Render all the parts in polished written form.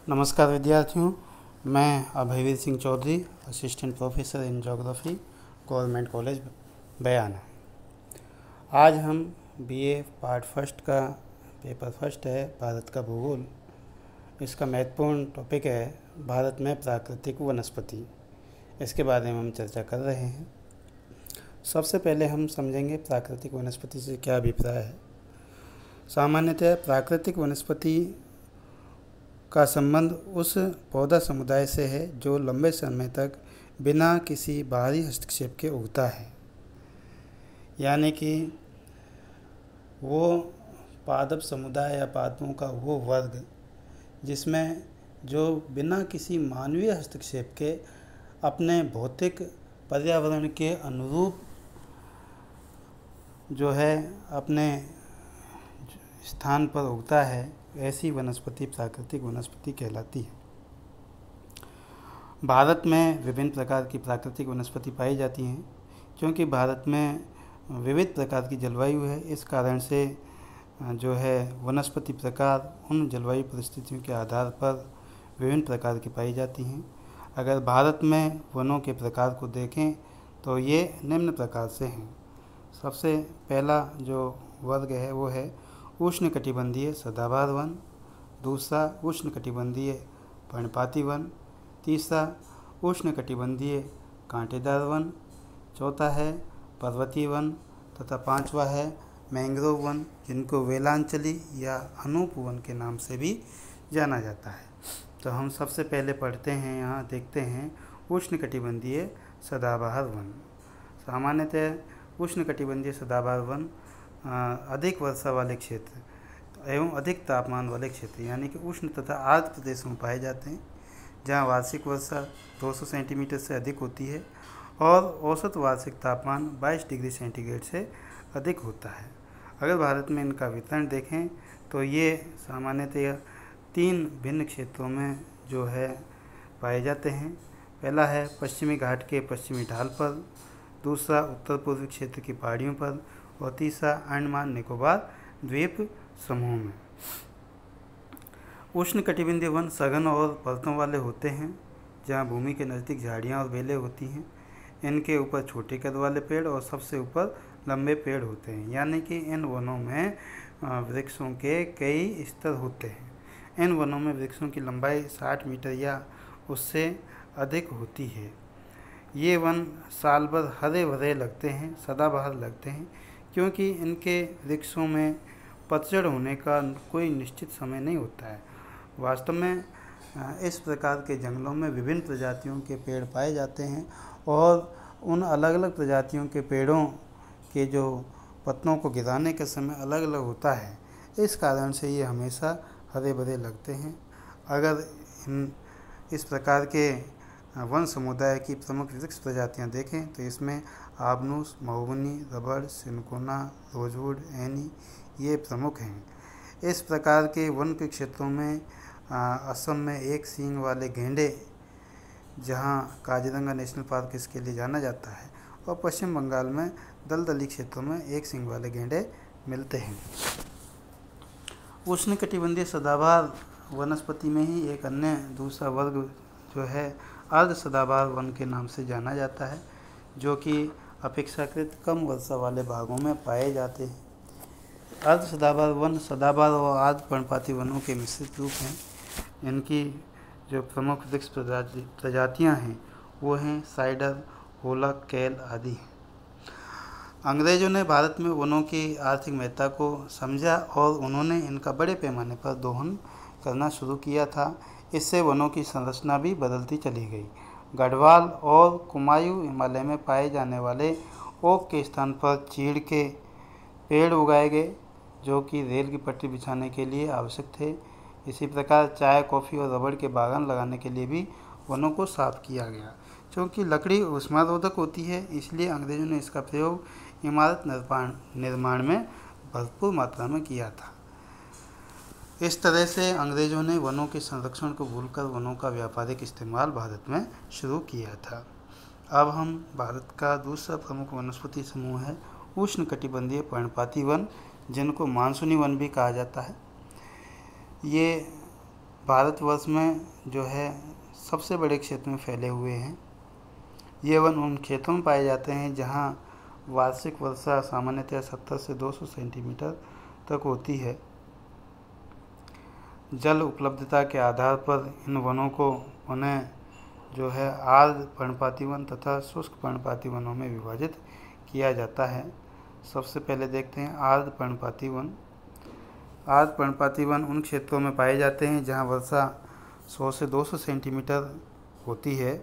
नमस्कार विद्यार्थियों, मैं Abhayveer Singh Chaudhary, assistant professor in geography, government college Bayana. आज हम बीए पार्ट फर्स्ट का पेपर फर्स्ट है, भारत का भूगोल। इसका महत्वपूर्ण टॉपिक है भारत में प्राकृतिक वनस्पति। इसके बारे में हम चर्चा कर रहे हैं। सबसे पहले हम समझेंगे प्राकृतिक वनस्पति से क्या अभिप्राय है। सामान्यतः प्राकृतिक वनस्पति का संबंध उस पौधा समुदाय से है जो लंबे समय तक बिना किसी बाहरी हस्तक्षेप के उगता है, यानी कि वो पादप समुदाय या पादपों का वो वर्ग जिसमें जो बिना किसी मानवीय हस्तक्षेप के अपने भौतिक पर्यावरण के अनुरूप जो है अपने स्थान पर उगता है, ऐसी वनस्पति प्राकृतिक वनस्पति कहलाती है। भारत में विभिन्न प्रकार की प्राकृतिक वनस्पति पाई जाती हैं। क्योंकि भारत में विविध प्रकार की जलवायु है, इस कारण से जो है वनस्पति प्रकार उन जलवायु परिस्थितियों के आधार पर विभिन्न प्रकार की पाई जाती हैं। अगर भारत में वनों के प्रकार को देखें तो ये निम्न प्रकार से हैं। सबसे पहला जो वर्ग है वो है उष्णकटिबंधीय सदाबहार वन, दूसरा उष्णकटिबंधीय पर्णपाती वन, तीसरा उष्णकटिबंधीय कांटेदार वन, चौथा है पर्वतीय वन तथा पांचवा है मैंग्रोव वन, जिनको वेलांचली या अनूप वन के नाम से भी जाना जाता है। तो हम सबसे पहले पढ़ते हैं, यहाँ देखते हैं उष्णकटिबंधीय सदाबहार वन। सामान्यतः उष्णकटिबंधीय सदाबहार वन अधिक वर्षा वाले क्षेत्र एवं अधिक तापमान वाले क्षेत्र यानी कि उष्ण तथा आर्द्र प्रदेशों में पाए जाते हैं, जहां वार्षिक वर्षा 200 सेंटीमीटर से अधिक होती है और औसत वार्षिक तापमान 22 डिग्री सेंटीग्रेड से अधिक होता है। अगर भारत में इनका वितरण देखें तो ये सामान्यतः 3 भिन्न क्षेत्रों में जो है पाए जाते हैं। पहला है पश्चिमी घाट के पश्चिमी ढाल पर, दूसरा उत्तर पूर्वी क्षेत्र की पहाड़ियों पर और तीसरा अंडमान निकोबार द्वीप समूह में। उष्णकटिबंधीय वन सघन और परतों वाले होते हैं, जहां भूमि के नज़दीक झाड़ियां और बेलें होती हैं। इनके ऊपर छोटे कद वाले पेड़ और सबसे ऊपर लंबे पेड़ होते हैं, यानी कि इन वनों में वृक्षों के कई स्तर होते हैं। इन वनों में वृक्षों की लंबाई 60 मीटर या उससे अधिक होती है। ये वन साल भर हरे भरे लगते हैं, सदाबहार लगते हैं, क्योंकि इनके वृक्षों में पतझड़ होने का कोई निश्चित समय नहीं होता है। वास्तव में इस प्रकार के जंगलों में विभिन्न प्रजातियों के पेड़ पाए जाते हैं और उन अलग अलग प्रजातियों के पेड़ों के जो पत्तों को गिराने का समय अलग अलग होता है, इस कारण से ये हमेशा हरे भरे लगते हैं। अगर इस प्रकार के वन समुदाय की प्रमुख वृक्ष प्रजातियां देखें तो इसमें आबनूस, महोगनी, रबड़, सिनकोना, रोजवुड, एनी ये प्रमुख हैं। इस प्रकार के वन के क्षेत्रों में असम में एक सींग वाले गेंडे, जहां काजीरंगा नेशनल पार्क इसके लिए जाना जाता है, और पश्चिम बंगाल में दलदली क्षेत्रों में एक सींग वाले गेंडे मिलते हैं। उष्णकटिबंधीय सदाबहार वनस्पति में ही एक अन्य दूसरा वर्ग जो है अर्ध सदाबहार वन के नाम से जाना जाता है, जो कि अपेक्षाकृत कम वर्षा वाले भागों में पाए जाते हैं। अर्ध सदाबहार वन सदाबहार और आर्द्र पर्णपाती वनों के मिश्रित रूप हैं। इनकी जो प्रमुख वृक्ष प्रजातियां हैं वो हैं साइडर, होलक, केल आदि हैं। अंग्रेजों ने भारत में वनों की आर्थिक महत्ता को समझा और उन्होंने इनका बड़े पैमाने पर दोहन करना शुरू किया था। इससे वनों की संरचना भी बदलती चली गई। गढ़वाल और कुमायूं हिमालय में पाए जाने वाले ओक के स्थान पर चीड़ के पेड़ उगाए गए, जो कि रेल की पटरी बिछाने के लिए आवश्यक थे। इसी प्रकार चाय, कॉफ़ी और रबड़ के बागान लगाने के लिए भी वनों को साफ किया गया। क्योंकि लकड़ी ऊष्मारोधक होती है, इसलिए अंग्रेजों ने इसका प्रयोग इमारत निर्माण में भरपूर मात्रा में किया था। इस तरह से अंग्रेजों ने वनों के संरक्षण को भूलकर वनों का व्यापारिक इस्तेमाल भारत में शुरू किया था। अब हम भारत का दूसरा प्रमुख वनस्पति समूह है उष्णकटिबंधीय पर्णपाती वन, जिनको मानसूनी वन भी कहा जाता है। ये भारतवर्ष में जो है सबसे बड़े क्षेत्र में फैले हुए हैं। ये वन उन क्षेत्रों में पाए जाते हैं जहाँ वार्षिक वर्षा सामान्यतः 70 से 200 सेंटीमीटर तक होती है। जल उपलब्धता के आधार पर इन वनों को उन्हें जो है आर्द्र पर्णपाती वन तथा शुष्क पर्णपाती वनों में विभाजित किया जाता है। सबसे पहले देखते हैं आर्द्र पर्णपाती वन। आर्द्र पर्णपाती वन उन क्षेत्रों में पाए जाते हैं जहां वर्षा 100 से 200 सेंटीमीटर होती है।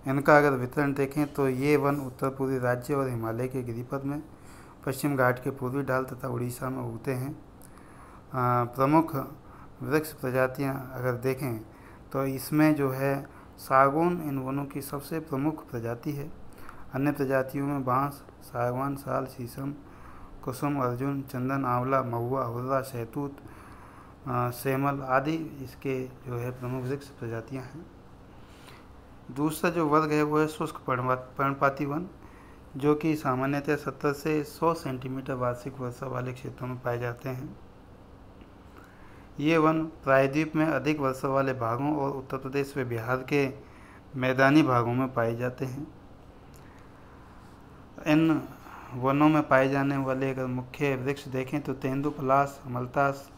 इनका अगर वितरण देखें तो ये वन उत्तर पूर्वी राज्य और हिमालय के गिरिपथ में, पश्चिम घाट के पूर्वी ढाल तथा उड़ीसा में उगते हैं। प्रमुख वृक्ष प्रजातियां अगर देखें तो इसमें जो है सागौन इन वनों की सबसे प्रमुख प्रजाति है। अन्य प्रजातियों में बांस, सागवान, साल, शीशम, कुसुम, अर्जुन, चंदन, आंवला, महुआ, हुर्रा, शहतूत, सेमल आदि इसके जो है प्रमुख वृक्ष प्रजातियां हैं। दूसरा जो वर्ग है वो है शुष्क पर्णपाती वन, जो कि सामान्यतः 70 से 100 सेंटीमीटर वार्षिक वर्षा वाले क्षेत्रों में पाए जाते हैं। ये वन प्रायद्वीप में अधिक वर्षा वाले भागों और उत्तर प्रदेश व बिहार के मैदानी भागों में पाए जाते हैं। इन वनों में पाए जाने वाले अगर मुख्य वृक्ष देखें तो तेंदु, पलाश, अमलतास,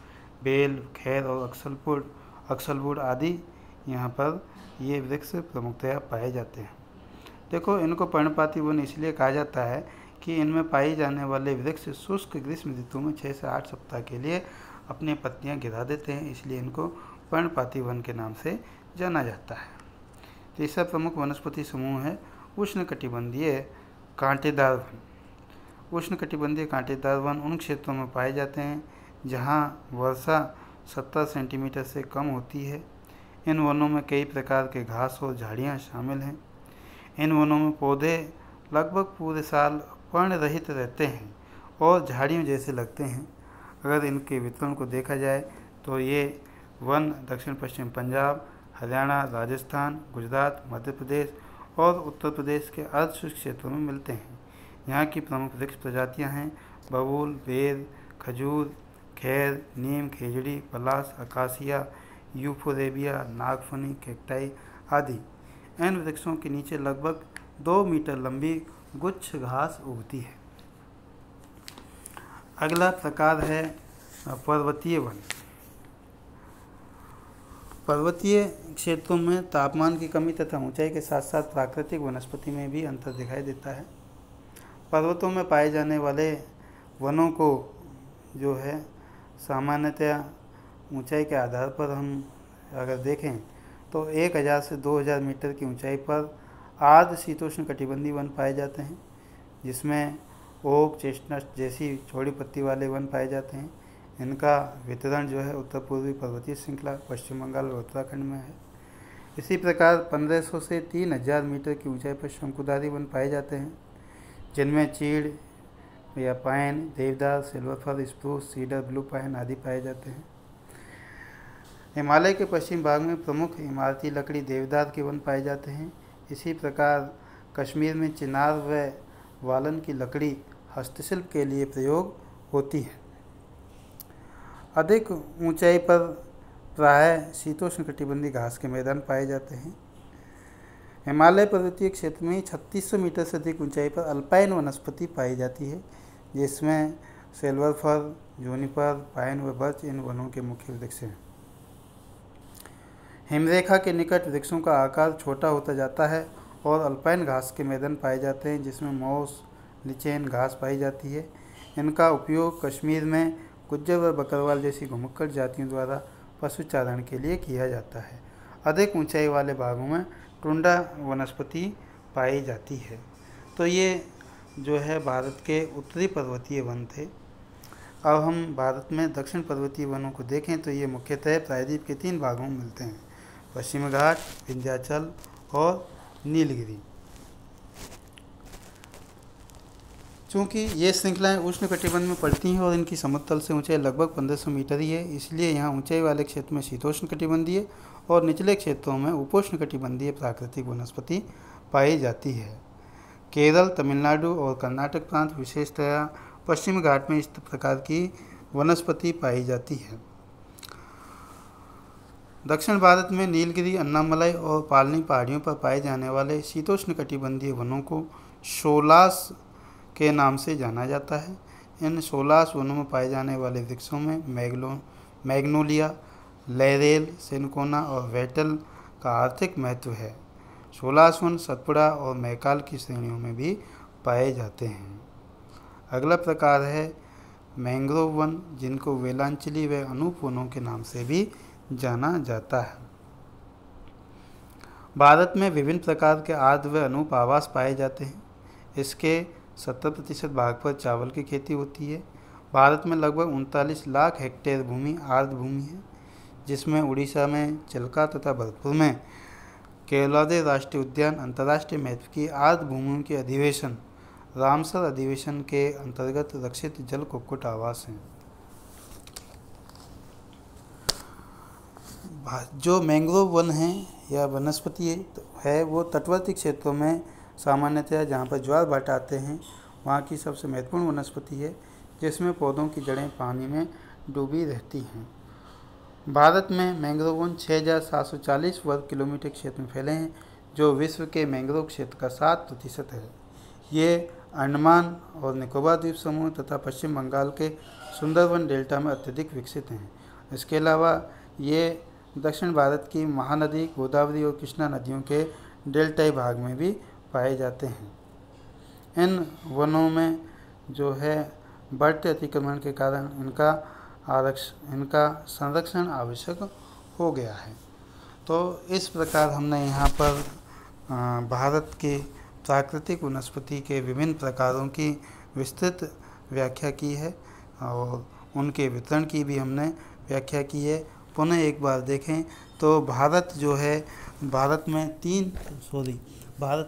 बेल, खैर और अक्सलवुड आदि यहाँ पर ये वृक्ष प्रमुखतया पाए जाते हैं। देखो, इनको पर्णपाती वन इसलिए कहा जाता है कि इनमें पाई जाने वाले वृक्ष शुष्क ग्रीष्म ऋतु में 6 से 8 सप्ताह के लिए अपनी पत्तियां गिरा देते हैं, इसलिए इनको पर्णपाती वन के नाम से जाना जाता है। तीसरा प्रमुख वनस्पति समूह है उष्णकटिबंधीय कांटेदार वन। उष्णकटिबंधीय कांटेदार वन उन क्षेत्रों में पाए जाते हैं जहां वर्षा 70 सेंटीमीटर से कम होती है। इन वनों में कई प्रकार के घास और झाड़ियाँ शामिल हैं। इन वनों में पौधे लगभग पूरे साल पर्णरहित रहते हैं और झाड़ियों जैसे लगते हैं। अगर इनके वितरण को देखा जाए तो ये वन दक्षिण पश्चिम पंजाब, हरियाणा, राजस्थान, गुजरात, मध्य प्रदेश और उत्तर प्रदेश के अर्धशुष्क क्षेत्रों में मिलते हैं। यहाँ की प्रमुख वृक्ष प्रजातियाँ हैं बबूल, बेर, खजूर, खैर, नीम, खेजड़ी, पलाश, अकासिया, यूफोरेबिया, नागफनी, कैक्टाई आदि। इन वृक्षों के नीचे लगभग 2 मीटर लंबी गुच्छ घास उगती है। अगला प्रकार है पर्वतीय वन। पर्वतीय क्षेत्रों में तापमान की कमी तथा ऊंचाई के साथ साथ प्राकृतिक वनस्पति में भी अंतर दिखाई देता है। पर्वतों में पाए जाने वाले वनों को जो है सामान्यतया ऊंचाई के आधार पर हम अगर देखें तो 1000 से 2000 मीटर की ऊंचाई पर आर्द्र शीतोष्ण कटिबंधीय वन पाए जाते हैं, जिसमें ओक, चेस्टनट जैसी चौड़ी पत्ती वाले वन पाए जाते हैं। इनका वितरण जो है उत्तर पूर्वी पर्वतीय श्रृंखला, पश्चिम बंगाल और उत्तराखंड में है। इसी प्रकार 1500 से 3000 मीटर की ऊंचाई पर शंकुधारी वन पाए जाते हैं, जिनमें चीड़ या पाइन, देवदार, silver fir, spruce, cedar, blue pine आदि पाए जाते हैं। हिमालय के पश्चिम भाग में प्रमुख इमारती लकड़ी देवदार के वन पाए जाते हैं। इसी प्रकार कश्मीर में चिनार व वालन की लकड़ी हस्तशिल्प के लिए प्रयोग होती है। अधिक ऊंचाई पर प्रायः शीतोष्ण कटिबंधीय घास के मैदान पाए जाते हैं। हिमालय पर्वतीय क्षेत्र में 3600 मीटर से अधिक ऊंचाई पर अल्पाइन वनस्पति पाई जाती है, जिसमें सिल्वर फर, जूनिपर, पाइन व बर्च इन वनों के मुख्य वृक्ष हैं। हिमरेखा के निकट वृक्षों का आकार छोटा होता जाता है और अल्पाइन घास के मैदान पाए जाते हैं, जिसमें मोस, लिचेन घास पाई जाती है। इनका उपयोग कश्मीर में गुज्जर व बकरवाल जैसी घुमक्कड़ जातियों द्वारा पशु चारण के लिए किया जाता है। अधिक ऊंचाई वाले भागों में टुंडा वनस्पति पाई जाती है। तो ये जो है भारत के उत्तरी पर्वतीय वन थे। अब हम भारत में दक्षिण पर्वतीय वनों को देखें तो ये मुख्यतः प्रायद्वीप के 3 भागों में मिलते हैं: पश्चिमी घाट, विंध्याचल और नीलगिरी। चूँकि ये श्रृंखलाएं उष्णकटिबंध में पड़ती हैं और इनकी समतल से ऊंचाई लगभग 1500 मीटर ही है, इसलिए यहाँ ऊंचाई वाले क्षेत्र में शीतोष्ण कटिबंधीय और निचले क्षेत्रों में उपोष्ण कटिबंधीय प्राकृतिक वनस्पति पाई जाती है। केरल, तमिलनाडु और कर्नाटक प्रांत विशेषतया पश्चिमी घाट में इस प्रकार की वनस्पति पाई जाती है। दक्षिण भारत में नीलगिरी, अन्नामलाई और पालनी पहाड़ियों पर पाए जाने वाले शीतोष्णकटिबंधीय वनों को शोलास के नाम से जाना जाता है। इन शोलास वनों में पाए जाने वाले वृक्षों में मैग्नोलिया, लैरेल, सिनकोना और वेटल का आर्थिक महत्व है। शोलास वन सतपुड़ा और मैकाल की श्रेणियों में भी पाए जाते हैं। अगला प्रकार है मैंग्रोव वन, जिनको वेलांचली व अनूप वनों के नाम से भी जाना जाता है। भारत में विभिन्न प्रकार के आर्द्र व अनूप आवास पाए जाते हैं। इसके 70% भाग पर चावल की खेती होती है। भारत में लगभग 39 लाख हेक्टेयर भूमि आर्द्र भूमि है, जिसमें उड़ीसा में चिल्का तथा भरतपुर में केवलादेव राष्ट्रीय उद्यान अंतर्राष्ट्रीय महत्व की आर्द्र भूमियों के अधिवेशन रामसर अधिवेशन के अंतर्गत रक्षित जल कुक्कुट आवास हैं। जो मैंग्रोव वन है या वनस्पति है वो तटवर्ती क्षेत्रों में सामान्यतया जहाँ पर ज्वार भाटा आते हैं वहाँ की सबसे महत्वपूर्ण वनस्पति है, जिसमें पौधों की जड़ें पानी में डूबी रहती हैं। भारत में मैंग्रोव वन 6,740 वर्ग किलोमीटर क्षेत्र में फैले हैं, जो विश्व के मैंग्रोव क्षेत्र का 7% है। ये अंडमान और निकोबार द्वीप समूह तथा पश्चिम बंगाल के सुंदरवन डेल्टा में अत्यधिक विकसित हैं। इसके अलावा ये दक्षिण भारत की महानदी गोदावरी और कृष्णा नदियों के डेल्टाई भाग में भी पाए जाते हैं। इन वनों में जो है बढ़ते अतिक्रमण के कारण इनका संरक्षण आवश्यक हो गया है। तो इस प्रकार हमने यहाँ पर भारत के प्राकृतिक वनस्पति के विभिन्न प्रकारों की विस्तृत व्याख्या की है और उनके वितरण की भी हमने व्याख्या की है। पुनः एक बार देखें तो भारत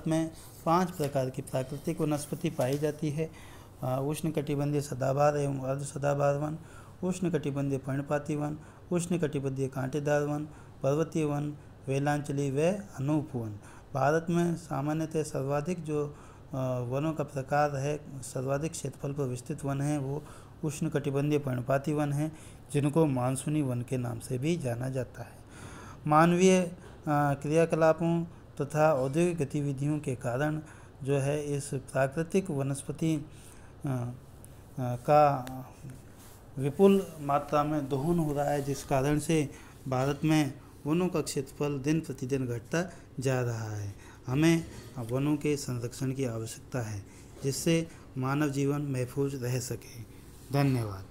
में 5 प्रकार की प्राकृतिक वनस्पति पाई जाती है। उष्णकटिबंधीय सदाबहार एवं अर्ध सदाबहार वन, उष्णकटिबंधीय पर्णपाती वन, उष्णकटिबंधीय कांटेदार वन, पर्वतीय वन, वेलांचली व अनूप वन। भारत में सामान्यतः सर्वाधिक जो वनों का प्रकार है, सर्वाधिक क्षेत्रफल पर विस्तृत वन है वो उष्णकटिबंधीय पर्णपाती वन है, जिनको मानसूनी वन के नाम से भी जाना जाता है। मानवीय क्रियाकलापों तथा औद्योगिक गतिविधियों के कारण जो है इस प्राकृतिक वनस्पति का विपुल मात्रा में दोहन हो रहा है, जिस कारण से भारत में वनों का क्षेत्रफल दिन प्रतिदिन घटता जा रहा है। हमें वनों के संरक्षण की आवश्यकता है, जिससे मानव जीवन महफूज रह सके। धन्यवाद।